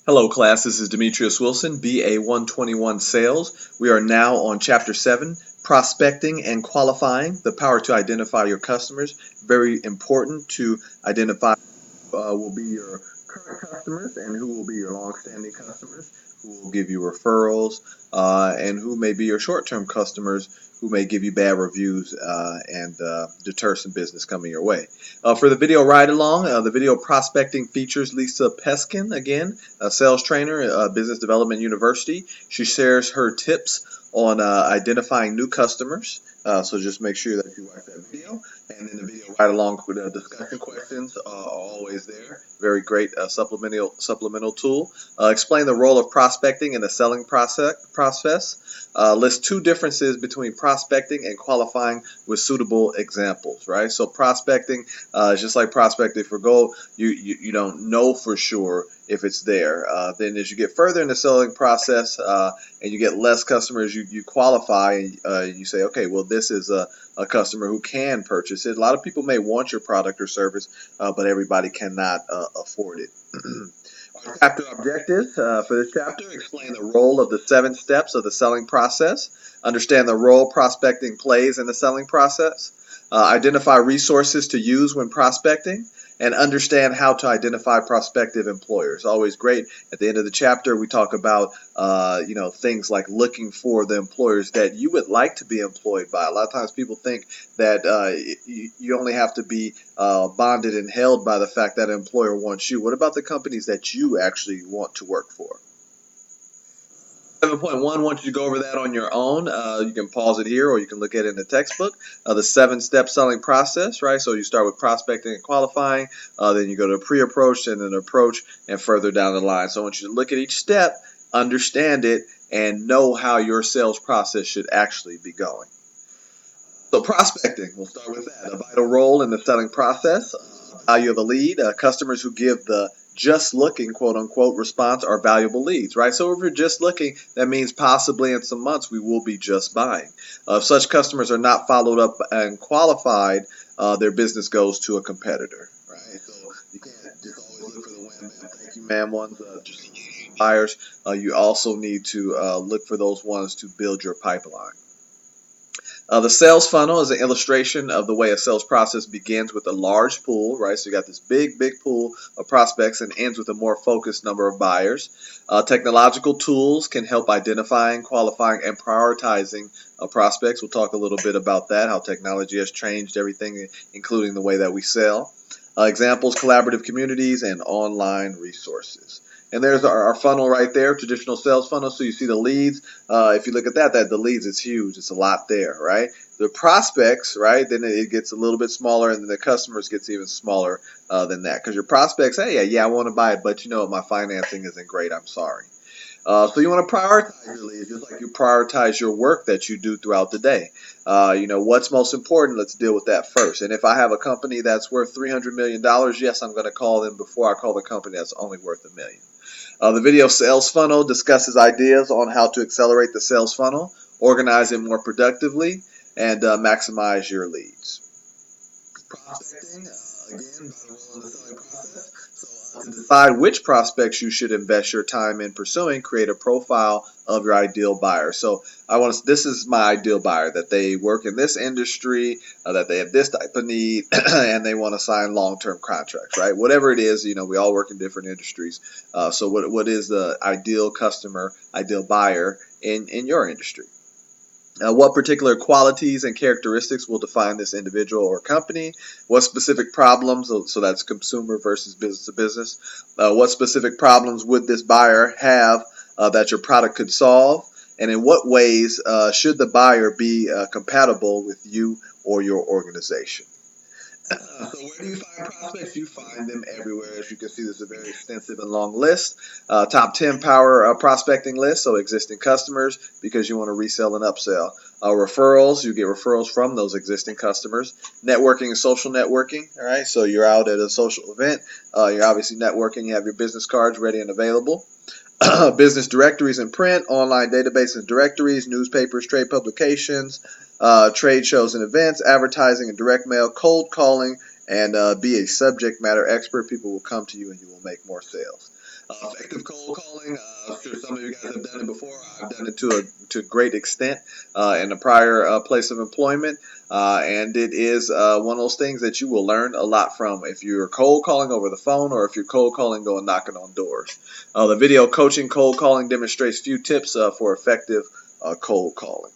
Hello class, this is Demetrius Wilson, BA 121 Sales. We are now on Chapter 7, Prospecting and Qualifying, the power to identify your customers. Very important to identify will be your current customers and who will be your long-standing customers, who will give you referrals, and who may be your short-term customers who may give you bad reviews and deter some business coming your way. For the video ride-along, the video prospecting features Lisa Peskin, again, a sales trainer at Business Development University. She shares her tips on identifying new customers. So just make sure that you watch that video. And then the video right along with discussion questions are always there. Very great supplemental tool. Explain the role of prospecting in the selling process. List two differences between prospecting and qualifying with suitable examples, right? So prospecting is just like prospecting for gold. You don't know for sure if it's there. Then as you get further in the selling process and you get less customers, you qualify and you say, okay, well, this is a customer who can purchase it. A lot of people may want your product or service, but everybody cannot afford it. Our chapter objectives for this chapter: explain the role of the 7 steps of the selling process, understand the role prospecting plays in the selling process, identify resources to use when prospecting, and understand how to identify prospective employers. Always great. At the end of the chapter, we talk about things like looking for the employers that you would like to be employed by. A lot of times people think that you only have to be bonded and held by the fact that an employer wants you. What about the companies that you actually want to work for? 7.1 wants you to go over that on your own. You can pause it here or you can look at it in the textbook. The 7-step selling process, right? So you start with prospecting and qualifying, then you go to pre-approach and then approach and further down the line. So I want you to look at each step, understand it, and know how your sales process should actually be going. So prospecting, we'll start with that. A vital role in the selling process. Value of a lead. Customers who give the just looking, quote unquote, response are valuable leads, right? So if you're just looking, that means possibly in some months we will be just buying. If such customers are not followed up and qualified, their business goes to a competitor, right? So you can't just always look for the wham bam, thank you ma'am ones, just buyers. You also need to look for those ones to build your pipeline. The sales funnel is an illustration of the way a sales process begins with a large pool, right? So you got this big pool of prospects and ends with a more focused number of buyers. Technological tools can help identifying, qualifying, and prioritizing prospects. We'll talk a little bit about that, how technology has changed everything, including the way that we sell. Examples: collaborative communities and online resources. And there's our funnel right there, traditional sales funnel. So you see the leads. If you look at that the leads is huge. It's a lot there, right? The prospects, right, then it gets a little bit smaller, and then the customers gets even smaller than that. Because your prospects, hey, yeah, I want to buy it, but you know what, my financing isn't great. I'm sorry. So you want to prioritize your leads, just like you prioritize your work that you do throughout the day. What's most important? Let's deal with that first. And if I have a company that's worth $300 million, yes, I'm going to call them before I call the company that's only worth $1 million. The video sales funnel discusses ideas on how to accelerate the sales funnel, organize it more productively, and maximize your leads. Prospecting, again, by the role in the selling process. So to decide which prospects you should invest your time in pursuing, create a profile of your ideal buyer. So this is my ideal buyer, that they work in this industry, that they have this type of need, and they want to sign long-term contracts, right? Whatever it is, we all work in different industries. So what is the ideal customer, ideal buyer in your industry? What particular qualities and characteristics will define this individual or company? What specific problems, so that's consumer versus business to business, what specific problems would this buyer have that your product could solve? And in what ways should the buyer be compatible with you or your organization? So where do you find prospects? You find them everywhere. As you can see, there's a very extensive and long list. Top 10 power prospecting list, so existing customers, because you want to resell and upsell. Referrals, you get referrals from those existing customers. Networking and social networking, all right? So you're out at a social event. You're obviously networking. You have your business cards ready and available. Business directories in print, online databases and directories, newspapers, trade publications, trade shows and events, advertising and direct mail, cold calling, and be a subject matter expert. People will come to you and you will make more sales. Effective cold calling. I'm sure some of you guys have done it before. I've done it to a great extent in a prior place of employment. And it is one of those things that you will learn a lot from if you're cold calling over the phone or if you're cold calling going knocking on doors. The video coaching cold calling demonstrates few tips for effective cold calling.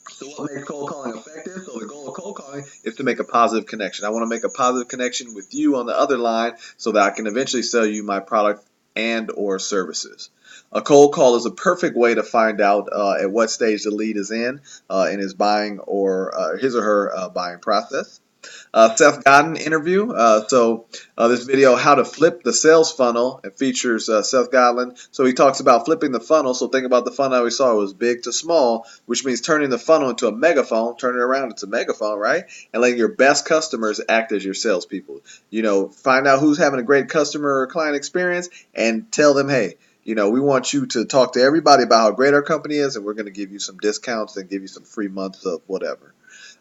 So what makes cold calling effective? So the goal of cold calling is to make a positive connection. I want to make a positive connection with you on the other line so that I can eventually sell you my product and or services. A cold call is a perfect way to find out at what stage the lead is in his buying or his or her buying process. Seth Godin interview. This video, How to Flip the Sales Funnel, it features Seth Godin. So he talks about flipping the funnel. So think about the funnel we saw. It was big to small, which means turning the funnel into a megaphone, turning it around into a megaphone, right? And letting your best customers act as your salespeople. Find out who's having a great customer or client experience and tell them, hey, we want you to talk to everybody about how great our company is, and we're going to give you some discounts and give you some free months of whatever.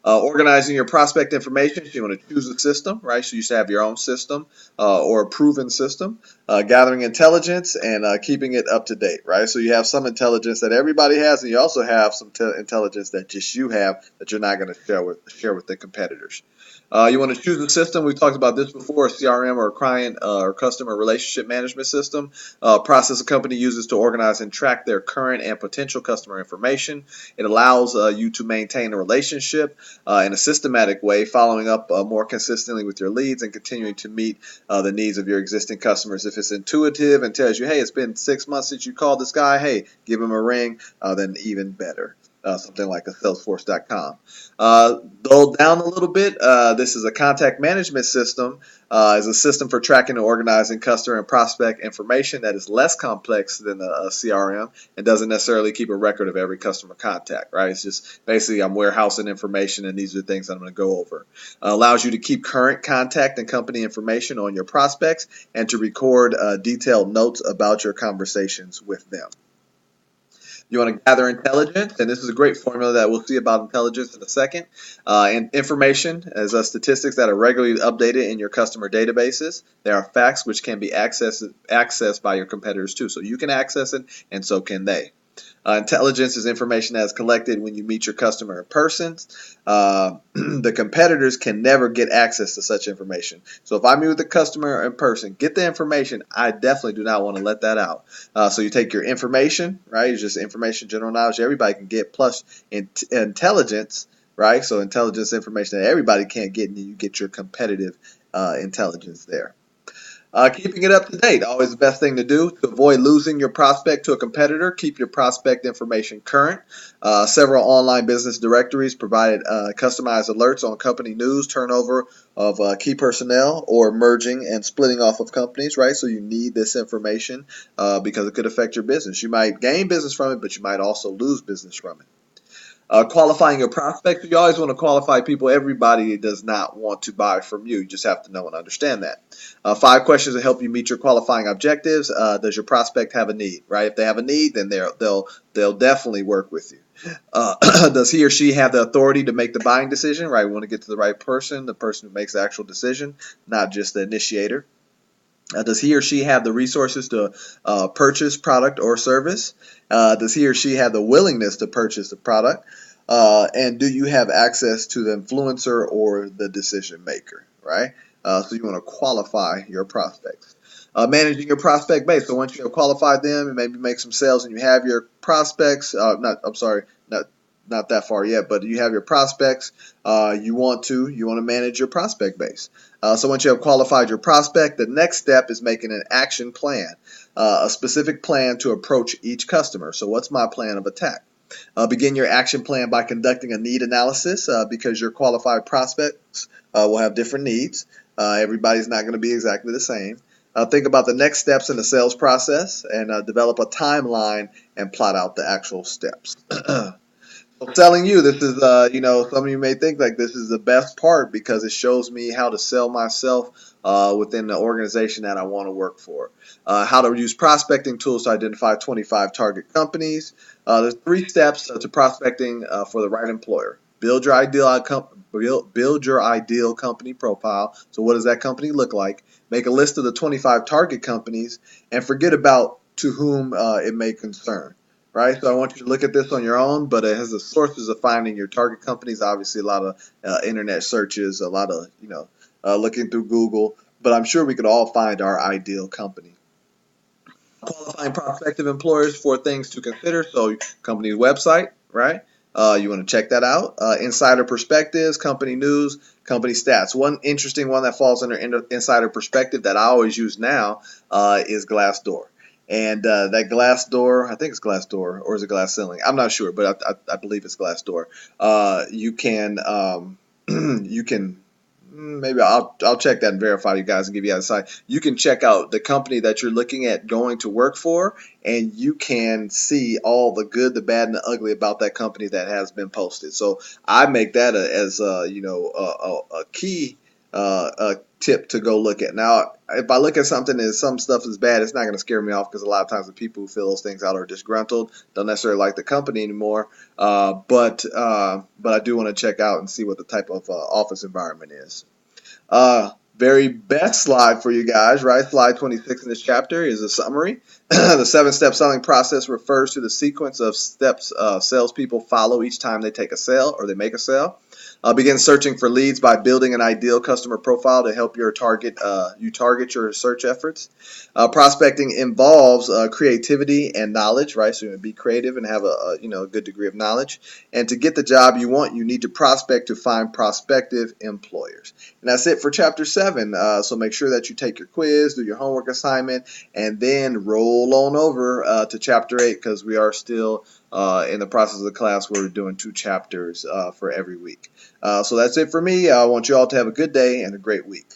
Organizing your prospect information, so you want to choose a system, right? So you should have your own system or a proven system. Gathering intelligence and keeping it up to date, right? So you have some intelligence that everybody has, and you also have some intelligence that just you have that you're not going to share with the competitors. You want to choose a system. We've talked about this before, a CRM or a client or customer relationship management system. Process a company uses to organize and track their current and potential customer information. It allows you to maintain a relationship in a systematic way, following up more consistently with your leads and continuing to meet the needs of your existing customers. If it's intuitive and tells you, hey, it's been 6 months since you called this guy, hey, give him a ring, then even better. Something like a Salesforce.com. Dull down a little bit. This is a contact management system. Is a system for tracking and organizing customer and prospect information that is less complex than a CRM and doesn't necessarily keep a record of every customer contact, right? It's just basically I'm warehousing information and these are the things I'm going to go over. Allows you to keep current contact and company information on your prospects and to record detailed notes about your conversations with them. You want to gather intelligence, and this is a great formula that we'll see about intelligence in a second. And information as statistics that are regularly updated in your customer databases. There are facts which can be accessed by your competitors too. So you can access it, and so can they. Intelligence is information that is collected when you meet your customer in person. The competitors can never get access to such information. So if I meet with the customer in person, get the information. I definitely do not want to let that out. So you take your information, right? It's just information, general knowledge everybody can get, plus intelligence, right? So intelligence information that everybody can't get, and you get your competitive intelligence there. Keeping it up to date, always the best thing to do to avoid losing your prospect to a competitor. Keep your prospect information current. Several online business directories provide customized alerts on company news, turnover of key personnel, or merging and splitting off of companies, right? So you need this information because it could affect your business. You might gain business from it, but you might also lose business from it. Qualifying your prospects, you always want to qualify people. Everybody does not want to buy from you. You just have to know and understand that. 5 questions to help you meet your qualifying objectives. Does your prospect have a need? Right? If they have a need, then they'll definitely work with you. Does he or she have the authority to make the buying decision? Right? We want to get to the right person, the person who makes the actual decision, not just the initiator. Does he or she have the resources to purchase product or service? Does he or she have the willingness to purchase the product? And do you have access to the influencer or the decision maker, right? So you want to qualify your prospects. Managing your prospect base. So once you have qualified them and maybe make some sales and you have your prospects, not that far yet, but you have your prospects, you want to manage your prospect base. So once you have qualified your prospect, the next step is making an action plan, a specific plan to approach each customer. So what's my plan of attack? Begin your action plan by conducting a need analysis because your qualified prospects will have different needs. Everybody's not going to be exactly the same. Think about the next steps in the sales process and develop a timeline and plot out the actual steps. I'm telling you, this is, some of you may think like this is the best part because it shows me how to sell myself within the organization that I want to work for. How to use prospecting tools to identify 25 target companies. There's 3 steps to prospecting for the right employer. Build your build your ideal company profile. So what does that company look like? Make a list of the 25 target companies and forget about to whom it may concern. Right, so I want you to look at this on your own, but it has the sources of finding your target companies. Obviously, a lot of internet searches, a lot of looking through Google. But I'm sure we could all find our ideal company. Qualifying prospective employers for things to consider. So, company's website, right? You want to check that out. Insider perspectives, company news, company stats. One interesting one that falls under insider perspective that I always use now is Glassdoor. And that Glassdoor, I think it's Glassdoor, or is it Glass Ceiling? I'm not sure, but I believe it's Glassdoor. You can you can maybe I'll check that and verify you guys and give you guys a site. You can check out the company that you're looking at going to work for, and you can see all the good, the bad, and the ugly about that company that has been posted. So I make that as a key tip to go look at. Now, if I look at something and some stuff is bad, it's not going to scare me off because a lot of times the people who fill those things out are disgruntled, don't necessarily like the company anymore. But I do want to check out and see what the type of office environment is. Very best slide for you guys, right? Slide 26 in this chapter is a summary. The 7-step selling process refers to the sequence of steps salespeople follow each time they take a sale or they make a sale. Begin searching for leads by building an ideal customer profile to help you target your search efforts. Prospecting involves creativity and knowledge, right? So you're going to be creative and have a good degree of knowledge. And to get the job you want, you need to prospect to find prospective employers. And that's it for chapter 7. So make sure that you take your quiz, do your homework assignment, and then roll on over to chapter 8 because we are still in the process of the class where we're doing 2 chapters for every week. So that's it for me. I want you all to have a good day and a great week.